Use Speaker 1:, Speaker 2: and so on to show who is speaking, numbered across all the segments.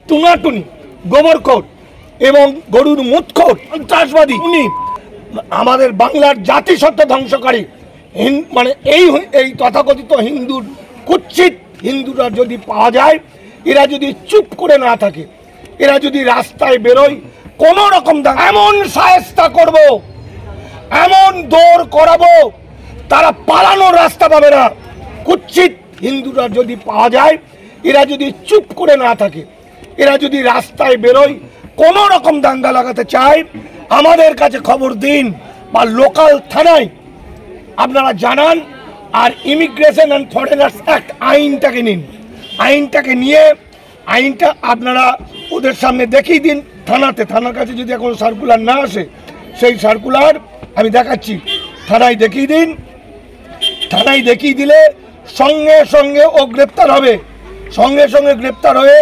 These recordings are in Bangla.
Speaker 1: টুনাটুনি গোবরখোর এবং গরুর মুতখোর সন্ত্রাসবাদী উনি আমাদের বাংলার জাতিসত্তা ধ্বংসকারী মানে এই তথাকথিত হিন্দুর কুৎসিত হিন্দুরা যদি পাওয়া যায়, এরা যদি চুপ করে না থাকে, এরা যদি রাস্তায় বেরোয়, কোনো রকম এমন শায়েস্তা করব, এমন দৌড় করাবো, তারা পালানোর রাস্তা পাবে না। কুৎসিত হিন্দুরা যদি পাওয়া যায়, এরা যদি চুপ করে না থাকে, এরা যদি রাস্তায় বেরোয়, কোনো রকম দাঙ্গা লাগাতে চায়, আমাদের কাছে খবর দিন বা লোকাল থানায় আপনারা জানান। আর ইমিগ্রেশন অ্যান্ড ফরেনার্স অ্যাক্ট আইনটাকে নিন, আইনটাকে নিয়ে আইনটা আপনারা ওদের সামনে দেখিয়ে দিন থানার কাছে যদি এখন সার্কুলার না আসে, সেই সার্কুলার আমি দেখাচ্ছি, থানায় দেখিয়ে দিন। থানায় দেখিয়ে দিলে সঙ্গে সঙ্গে ও গ্রেপ্তার হবে, সঙ্গে সঙ্গে গ্রেপ্তার হয়ে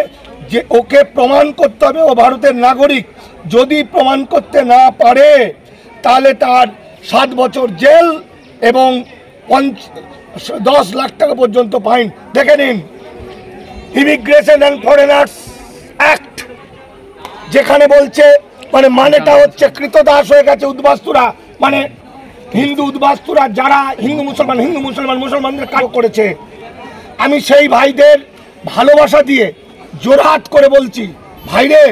Speaker 1: যে ওকে প্রমাণ করতে হবে ও ভারতের নাগরিক। যদি প্রমাণ করতে না পারে তাহলে তার 7 বছর জেল এবং 10 লাখ টাকা পর্যন্ত ফাইন। দেখে নিন, ইমিগ্রেশন অ্যান্ড ফরেনার্স অ্যাক্ট যেখানে বলছে, মানেটা হচ্ছে কৃতদাস হয়ে গেছে উদ্বাস্তুরা, মানে হিন্দু উদ্বাস্তুরা যারা হিন্দু মুসলমানদের কাজ করেছে। আমি সেই ভাইদের ভালোবাসা দিয়ে জোরহাট করে বলছি, ভাইরে,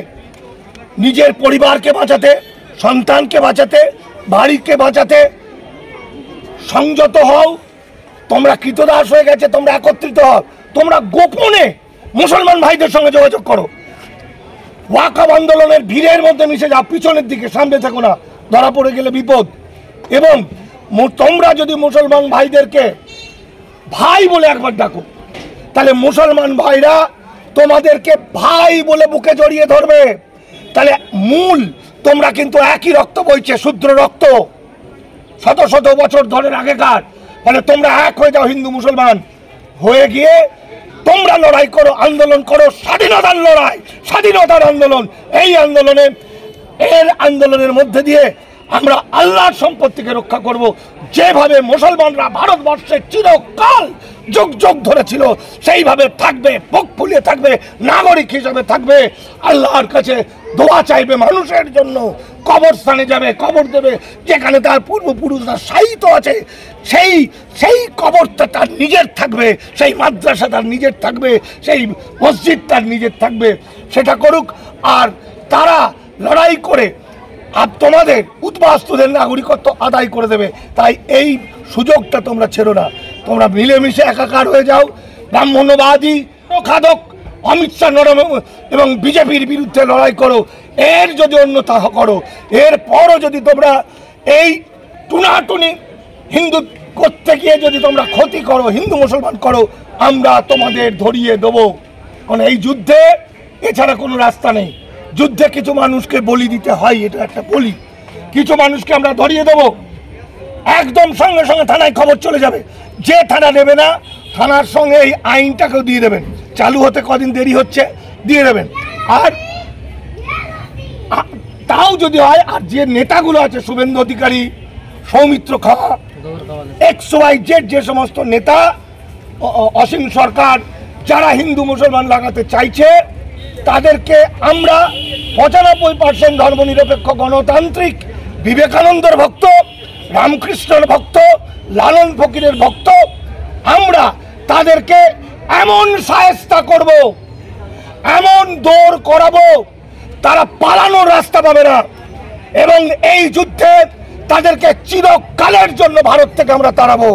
Speaker 1: নিজের পরিবারকে বাঁচাতে, সন্তানকে বাঁচাতে, বাড়িকে বাঁচাতে সংযত হও। তোমরা কৃতদাস হয়ে গেছে, তোমরা একত্রিত হও, তোমরা গোপনে মুসলমান ভাইদের সঙ্গে যোগাযোগ করো। ওয়াকফ আন্দোলনের ভিড়ের মধ্যে মিশে যাও, পিছনের দিকে, সামনে থেকো না, ধরা পড়ে গেলে বিপদ। এবং তোমরা যদি মুসলমান ভাইদেরকে ভাই বলে একবার ডাকো, তাহলে মুসলমান ভাইরা তোমাদেরকে ভাই বলে বুকে জড়িয়ে ধরবে। তাহলে মূল তোমরা কিন্তু একই রক্ত বইছে, শূদ্র রক্ত, শত শত বছর ধরে আগেকার। মানে তোমরা এক হয়ে যাও, হিন্দু মুসলমান হয়ে গিয়ে তোমরা লড়াই করো, আন্দোলন করো, স্বাধীনতার লড়াই, স্বাধীনতার আন্দোলন। এই আন্দোলনের মধ্যে দিয়ে আমরা আল্লাহর সম্পত্তিকে রক্ষা করব। যেভাবে মুসলমানরা ভারতবর্ষের চিরকাল যুগ যুগ ধরে ছিল, সেইভাবে থাকবে, বুক ফুলিয়ে থাকবে, নাগরিক হিসাবে থাকবে, আল্লাহর কাছে দোয়া চাইবে মানুষের জন্য, কবরস্থানে যাবে, কবর দেবে, যেখানে তার পূর্বপুরুষরা শায়িত আছে, সেই কবরটা তার নিজের থাকবে, সেই মাদ্রাসা তার নিজের থাকবে, সেই মসজিদ তার নিজের থাকবে। সেটা করুক। আর তারা লড়াই করে আর তোমাদের উদ্বাস্তুদের নাগরিকত্ব আদায় করে দেবে। তাই এই সুযোগটা তোমরা ছেড়ো না, তোমরা মিলেমিশে একাকার হয়ে যাও। ব্রাহ্মণ্যবাদী খাদক অমিত শাহ এবং বিজেপির বিরুদ্ধে লড়াই করো। এর যদি অন্যথা করো, এরপরও যদি তোমরা এই টুনাটুনি হিন্দু করতে গিয়ে যদি তোমরা ক্ষতি করো, হিন্দু মুসলমান করো, আমরা তোমাদের ধরিয়ে দেবো। কারণ এই যুদ্ধে এছাড়া কোনো রাস্তা নেই। যুদ্ধে কিছু মানুষকে বলি দিতে হয়, এটা একটা বলি। কিছু মানুষকে আমরা ধরিয়ে দেবো, একদম সঙ্গে সঙ্গে থানায় খবর চলে যাবে। যে থানা নেবে না, থানার সঙ্গে এই আইনটাকেও দিয়ে দেবেন। চালু হতে কদিন দেরি হচ্ছে, দিয়ে দেবেন। আর তাও যদি হয়, আর যে নেতাগুলো আছে, শুভেন্দু অধিকারী, সৌমিত্র খাঁ, XYZ, যে সমস্ত নেতা, অসীম সরকার, যারা হিন্দু মুসলমান লাগাতে চাইছে, তাদেরকে আমরা 95% ধর্মনিরপেক্ষ, গণতান্ত্রিক, বিবেকানন্দের ভক্ত, রামকৃষ্ণের ভক্ত, লালন ফকিরের ভক্ত, আমরা তাদেরকে এমন শায়েস্তা করব, এমন দৌড় করাবো, তারা পালানোর রাস্তা পাবে না। এবং এই যুদ্ধে তাদেরকে চিরকালের জন্য ভারত থেকে আমরা তাড়াবো।